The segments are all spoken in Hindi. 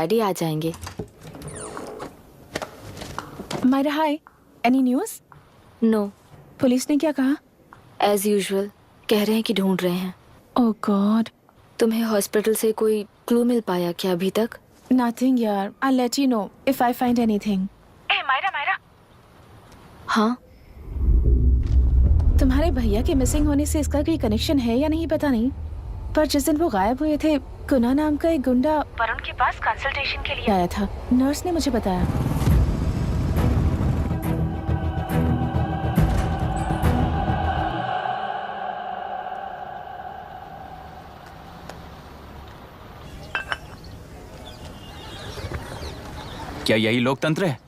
डैडी आ जाएंगे। मायरा हाय, एनी न्यूज़? नो। पुलिस ने क्या कहा? एज यूजुअल कह रहे हैं कि ढूंढ रहे हैं। ओह गॉड। तुम्हें हॉस्पिटल से कोई क्लू मिल पाया क्या अभी तक? नथिंग यार, I let you know if I find anything. ए मायरा, हाँ, तुम्हारे भैया के मिसिंग होने से इसका कोई कनेक्शन है या नहीं पता नहीं, पर जिस दिन वो गायब हुए थे कुना नाम का एक गुंडा वरुण के पास कंसल्टेशन के लिए आया था। नर्स ने मुझे बताया। क्या यही लोकतंत्र है?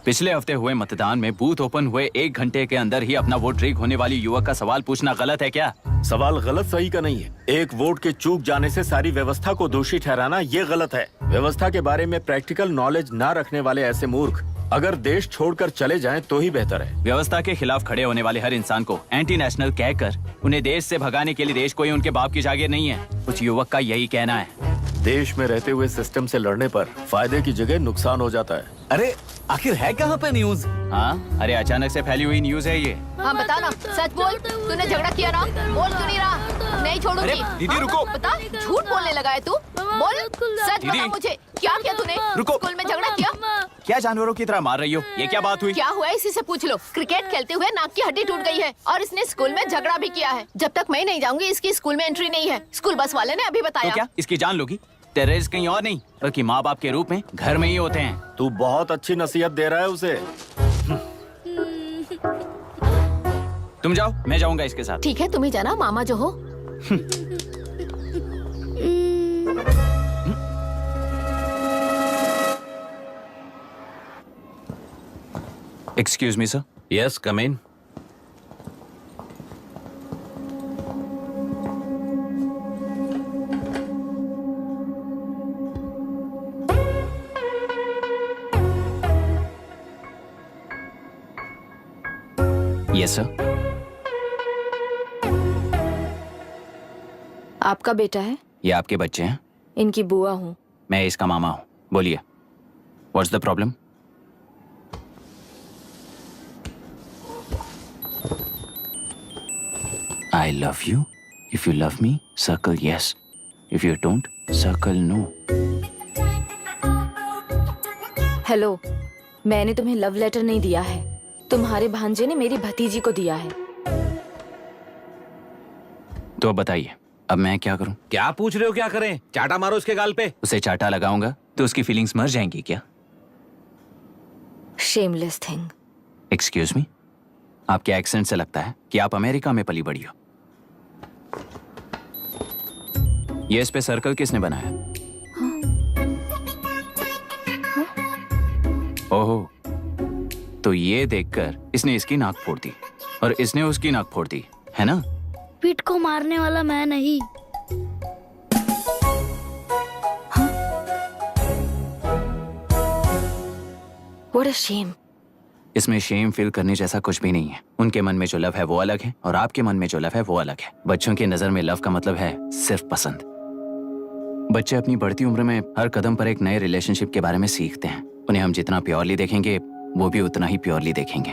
पिछले हफ्ते हुए मतदान में बूथ ओपन हुए 1 घंटे के अंदर ही अपना वोट रीक होने वाली युवक का सवाल पूछना गलत है क्या? सवाल गलत सही का नहीं है। एक वोट के चूक जाने से सारी व्यवस्था को दोषी ठहराना ये गलत है। व्यवस्था के बारे में प्रैक्टिकल नॉलेज ना रखने वाले ऐसे मूर्ख अगर देश छोड़कर चले जाएं तो ही बेहतर है। व्यवस्था के खिलाफ खड़े होने वाले हर इंसान को एंटी नेशनल कहकर उन्हें देश से भगाने के लिए देश कोई उनके बाप की जागीर नहीं है। कुछ युवक का यही कहना है। देश में रहते हुए सिस्टम से लड़ने पर फायदे की जगह नुकसान हो जाता है। अरे आखिर है कहाँ पे न्यूज? हाँ, अरे अचानक से फैली हुई न्यूज है ये। हाँ बता ना, सच बोल, तूने झगड़ा किया ना? बोल क्यों नहीं रहा? नहीं छोड़ूंगी। दीदी रुको। बता, झूठ बोलने लगा है तू? बोल, सच बता मुझे, क्या किया तूने? रुको। स्कूल में झगड़ा किया? क्या जानवरों की तरह मार रही हो? ये क्या बात हुई? क्या हुआ इसी से पूछ लो। क्रिकेट खेलते हुए नाक की हड्डी टूट गई है और इसने स्कूल में झगड़ा भी किया है। जब तक मैं नहीं जाऊंगी इसकी स्कूल में एंट्री नहीं है। स्कूल बस वाले ने अभी तो बताया। क्या इसकी जान लोगी? टेररिस्ट कहीं और नहीं बल्कि माँ बाप के रूप में घर में ही होते हैं। तू बहुत अच्छी नसीहत दे रहा है उसे। तुम जाओ, मैं जाऊंगा इसके साथ। ठीक है, तुम ही जाना, मामा जो हो। Excuse me sir. Yes come in. Yes sir. आपका बेटा है? ये आपके बच्चे हैं? इनकी बुआ हूँ। मैं इसका मामा हूँ। बोलिए, what's the problem? I love you. If you love me, circle yes. If you don't, circle no. Hello, मैंने तुम्हें लव लेटर नहीं दिया है। तुम्हारे भांजे ने मेरी भतीजी को दिया है। तो अब बताइए, अब मैं क्या करूं? क्या पूछ रहे हो? क्या करें? चाटा मारो इसके गाल पे। उसे चाटा लगाऊंगा तो उसकी फीलिंग्स मर जाएंगी क्या? Shameless thing. एक्सक्यूज मी, आपके एक्सेंट से लगता है कि आप अमेरिका में पली बड़ी हो। ये इस पे सर्कल किसने बनाया? ओहो, तो ये देखकर इसने इसकी नाक फोड़ दी और इसने उसकी नाक फोड़ दी, है ना? पीठ को मारने वाला मैं नहीं। What a shame. इसमें शेम फील करने जैसा कुछ भी नहीं है। उनके मन में जो लव है वो अलग है और आपके मन में जो लव है वो अलग है। बच्चों की नजर में लव का मतलब है सिर्फ पसंद। बच्चे अपनी बढ़ती उम्र में हर कदम पर एक नए रिलेशनशिप के बारे में सीखते हैं। उन्हें हम जितना प्योरली देखेंगे वो भी उतना ही प्योरली देखेंगे।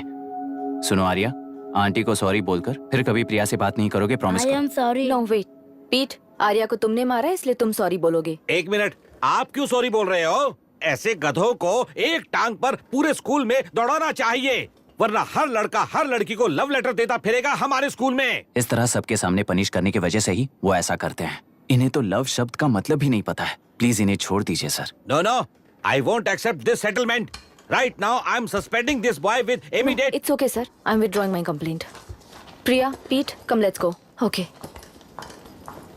सुनो आर्या, आंटी को सॉरी बोलकर फिर कभी प्रिया से बात नहीं करोगे, promise I am sorry. No wait. पीट, आर्या को तुमने मारा इसलिए तुम सॉरी बोलोगे। एक मिनट, आप क्यों सॉरी बोल रहे हो? ऐसे गधों को एक टांग पर पूरे स्कूल में दौड़ाना चाहिए, वरना हर लड़का हर लड़की को लव लेटर देता फिरेगा हमारे स्कूल में। इस तरह सबके सामने पनिश करने की वजह से ही वो ऐसा करते हैं। इन्हें तो लव शब्द का मतलब भी नहीं पता है। प्लीज इन्हें छोड़ दीजिए sir. No no, I won't accept this settlement. Right now I am suspending this boy with immediate. It's okay sir. I'm withdrawing my complaint. Priya, Pete, come let's go. Okay.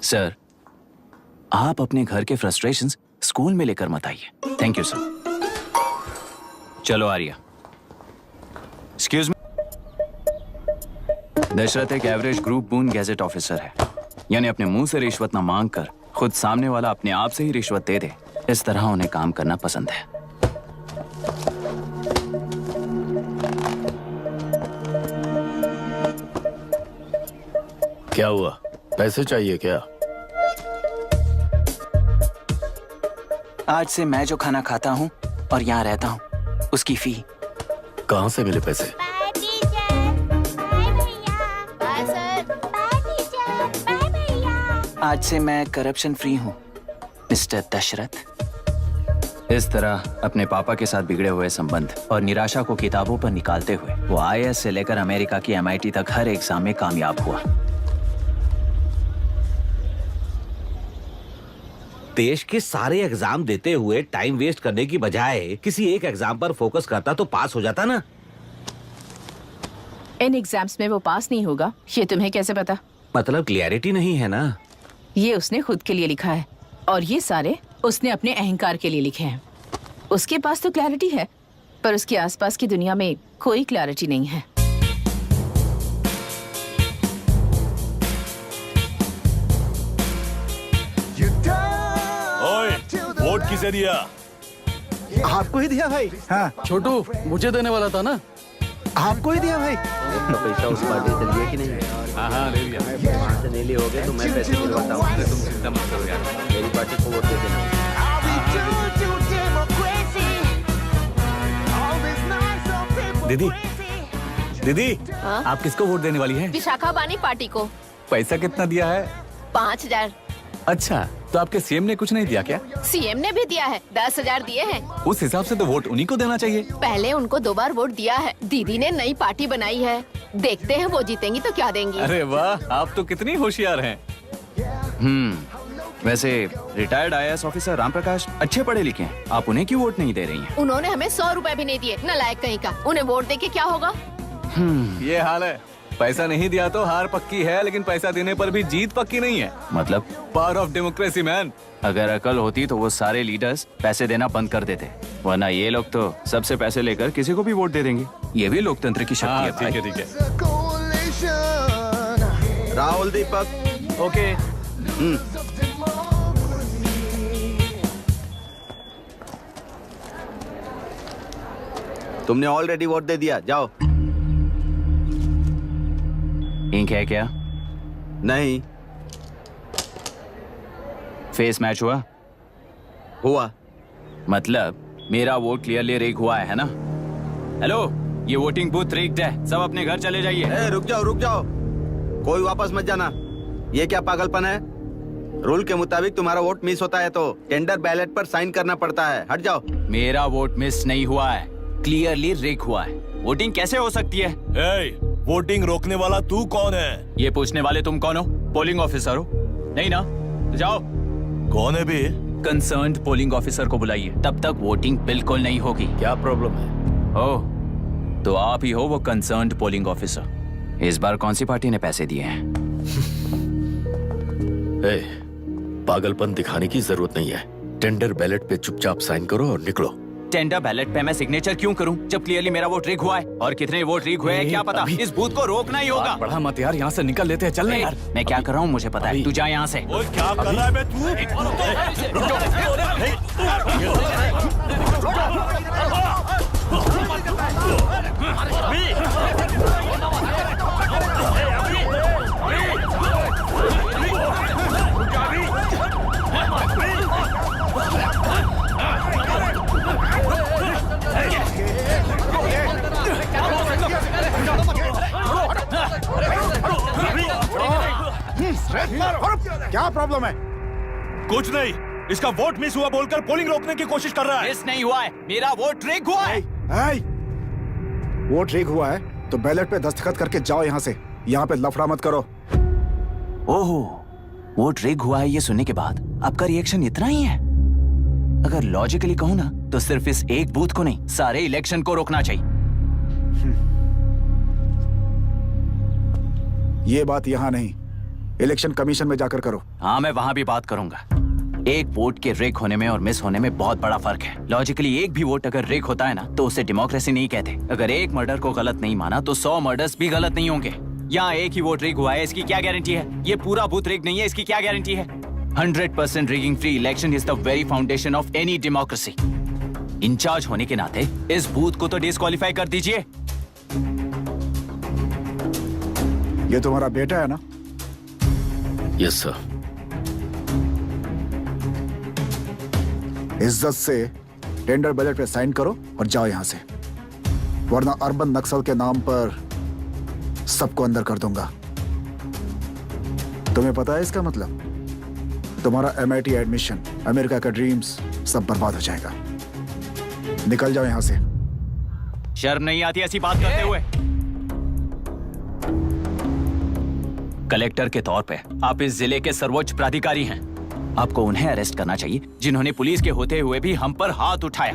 Sir, आप अपने घर के फ्रस्ट्रेशंस स्कूल में लेकर मत आइए। Thank you sir. चलो आर्या। Excuse me. दशरथ एक एवरेज ग्रुप बून गैजेट ऑफिसर है, यानी अपने मुंह से रिश्वत न मांग कर खुद सामने वाला अपने आप से ही रिश्वत दे दे, इस तरह उन्हें काम करना पसंद है। क्या हुआ? पैसे चाहिए क्या? आज से मैं जो खाना खाता हूँ और यहाँ रहता हूँ उसकी फी। कहाँ से मिले पैसे? Bye sir. बाय भैया। आज से मैं करप्शन फ्री हूँ मिस्टर दशरथ। इस तरह अपने पापा के साथ बिगड़े हुए संबंध और निराशा को किताबों पर निकालते हुए वो IAS से लेकर अमेरिका की MIT तक हर एग्जाम में कामयाब हुआ। देश के सारे एग्जाम देते हुए टाइम वेस्ट करने की बजाय किसी एक एग्जाम पर फोकस करता तो पास हो जाता ना। इन एग्जाम्स में वो पास नहीं होगा, ये तुम्हें कैसे पता? मतलब क्लियरिटी नहीं है ना। ये उसने खुद के लिए लिखा है और ये सारे उसने अपने अहंकार के लिए लिखे हैं। उसके पास तो क्लैरिटी है, पर उसके आसपास की दुनिया में कोई क्लैरिटी नहीं है। ओए, वोट किसे दिया? आपको ही दिया भाई। हाँ, छोटू मुझे देने वाला था ना। आपको ही दिया भाई। तो पैसा उस पार्टी से लिए कि नहीं? हाँ ले लिया। वहाँ से नहीं लिए होगे तो मैं पैसे दिलवाता हूँ। तुम चिंता मत करो यार, मेरी पार्टी को वोट दे देना। दीदी, दीदी, आप किसको वोट देने वाली हैं? विशाखा बानी पार्टी को। पैसा कितना दिया है? 5000। अच्छा, तो आपके सीएम ने कुछ नहीं दिया क्या? सीएम ने भी दिया है, 10,000 दिए हैं। उस हिसाब से तो वोट उन्हीं को देना चाहिए। पहले उनको 2 बार वोट दिया है। दीदी ने नई पार्टी बनाई है, देखते हैं वो जीतेंगी तो क्या देंगी। अरे वाह, आप तो कितनी होशियार हैं। वैसे retired IAS officer Ram Prakash अच्छे पढ़े लिखे हैं, आप उन्हें क्यों वोट नहीं दे रही हैं? उन्होंने हमें 100 रुपए भी नहीं दिए, नालायक कहीं का। उन्हें वोट देके क्या होगा? ये हाल है। पैसा नहीं दिया तो हार पक्की है, लेकिन पैसा देने पर भी जीत पक्की नहीं है। मतलब पावर ऑफ डेमोक्रेसी मैन। अगर अकल होती तो वो सारे लीडर्स पैसे देना बंद कर देते, वरना ये लोग तो सबसे पैसे लेकर किसी को भी वोट दे देंगे। ये भी लोकतंत्र की शक्ति है भाई। ठीक है। राहुल दीपक। ओके। तुमने ऑलरेडी वोट दे दिया, जाओ। इंक है क्या? नहीं फेस मैच हुआ? हुआ। मतलब मेरा वोट क्लियरली रिग हुआ है ना? हेलो, ये वोटिंग बूथ रिग्ड है, सब अपने घर चले जाइए। रुक जाओ, रुक जाओ, कोई वापस मत जाना। ये क्या पागलपन है? रूल के मुताबिक तुम्हारा वोट मिस होता है तो टेंडर बैलेट पर साइन करना पड़ता है। हट जाओ। मेरा वोट मिस नहीं हुआ है, क्लियरली रिग हुआ है। वोटिंग कैसे हो सकती है? वोटिंग रोकने वाला तू कौन है? ये पूछने वाले तुम कौन हो? पोलिंग ऑफिसर हो? नहीं ना? तो जाओ। कौन है बे? कंसर्न्ड पोलिंग ऑफिसर को बुलाइए, तब तक वोटिंग बिल्कुल नहीं होगी। क्या प्रॉब्लम है? ओह, तो आप ही हो वो कंसर्न्ड पोलिंग ऑफिसर। इस बार कौन सी पार्टी ने पैसे दिए हैं? पागलपन दिखाने की जरूरत नहीं है। टेंडर बैलेट पे चुपचाप साइन करो और निकलो। टेंडर बैलेट पे मैं सिग्नेचर क्यों करूं जब क्लियरली मेरा वोट रिग हुआ है? और कितने वोट रिग हुए हैं क्या पता? इस बूथ को रोकना ही होगा। बढ़ा मत यार, यहाँ से निकल लेते हैं। चल यार, मैं क्या कर रहा हूँ मुझे पता है। तू जा यहाँ से। ओए, क्या कर रहा है बे क्या प्रॉब्लम है? कुछ नहीं, इसका वोट मिस हुआ बोलकर पोलिंग रोकने की कोशिश कर रहा है। मिस नहीं हुआ है, मेरा वोट रिग हुआ है। वोट रिग हुआ है तो बैलेट पे दस्तखत करके जाओ यहाँ से। यहाँ पे लफड़ा मत करो। ओहो, वोट रिग हुआ है ये सुनने के बाद आपका रिएक्शन इतना ही है? अगर लॉजिकली कहूँ ना तो सिर्फ इस एक बूथ को नहीं, सारे इलेक्शन को रोकना चाहिए। ये बात यहाँ नहीं, इलेक्शन कमीशन में जाकर करो। हाँ, मैं वहां भी बात करूंगा। एक वोट के रिग होने में और मिस होने में बहुत बड़ा फर्क है। लॉजिकली एक भी वोट अगर रिग होता है ना तो उसे डेमोक्रेसी नहीं कहते। अगर एक मर्डर को गलत नहीं माना तो 100 मर्डर्स भी गलत नहीं होंगे। यहाँ एक ही वोट रिग हुआ है, इसकी क्या गारंटी है? ये पूरा बूथ रिग नहीं है, इसकी क्या गारंटी है? 100% rigging free election is the very foundation of any democracy. Incharge होने के नाते इस बूथ को तो डिस्क्वालीफाई कर दीजिए। ये तुम्हारा बेटा है ना? Yes sir. इज्जत से टेंडर बैलेट पे साइन करो और जाओ यहाँ से, वरना अर्बन नक्सल के नाम पर सबको अंदर कर दूंगा। तुम्हें पता है इसका मतलब? तुम्हारा MIT एडमिशन, अमेरिका का ड्रीम्स सब बर्बाद हो जाएगा। निकल जाओ यहाँ से। शर्म नहीं आती ऐसी बात करते हुए? कलेक्टर के तौर पे आप इस जिले के सर्वोच्च प्राधिकारी हैं। आपको उन्हें अरेस्ट करना चाहिए जिन्होंने पुलिस के होते हुए भी हम पर हाथ उठाया।